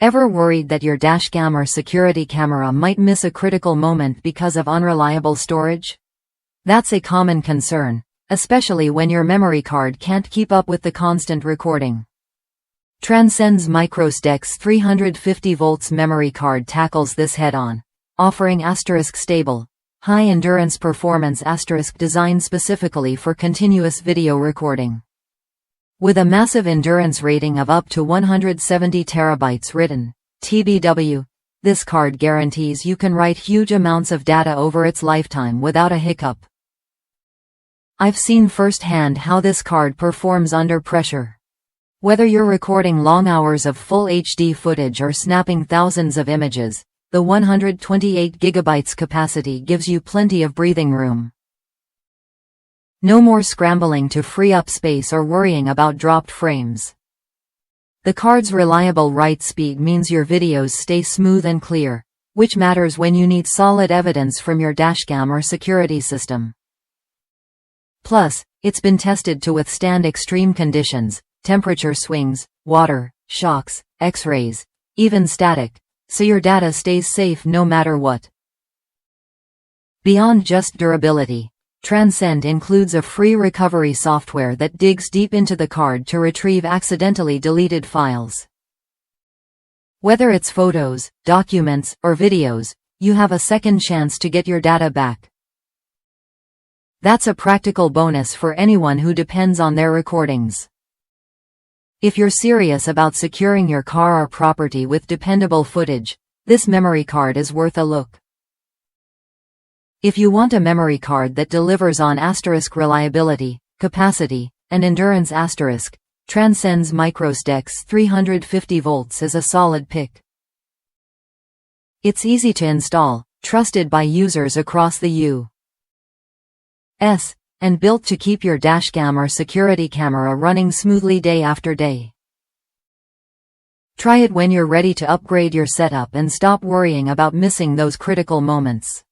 Ever worried that your dashcam or security camera might miss a critical moment because of unreliable storage? That's a common concern, especially when your memory card can't keep up with the constant recording. Transcend's microSDXC 350V memory card tackles this head-on, offering stable, high-endurance performance designed specifically for continuous video recording. With a massive endurance rating of up to 170 terabytes written, TBW, this card guarantees you can write huge amounts of data over its lifetime without a hiccup. I've seen firsthand how this card performs under pressure. Whether you're recording long hours of full HD footage or snapping thousands of images, the 128GB capacity gives you plenty of breathing room. No more scrambling to free up space or worrying about dropped frames. The card's reliable write speed means your videos stay smooth and clear, which matters when you need solid evidence from your dashcam or security system. Plus, it's been tested to withstand extreme conditions, temperature swings, water, shocks, X-rays, even static, so your data stays safe no matter what. Beyond just durability, Transcend includes a free recovery software that digs deep into the card to retrieve accidentally deleted files. Whether it's photos, documents, or videos, you have a second chance to get your data back. That's a practical bonus for anyone who depends on their recordings. If you're serious about securing your car or property with dependable footage, this memory card is worth a look. If you want a memory card that delivers on reliability, capacity, and endurance Transcend's microSDXC 350V is a solid pick. It's easy to install, trusted by users across the U.S., and built to keep your dashcam or security camera running smoothly day after day. Try it when you're ready to upgrade your setup and stop worrying about missing those critical moments.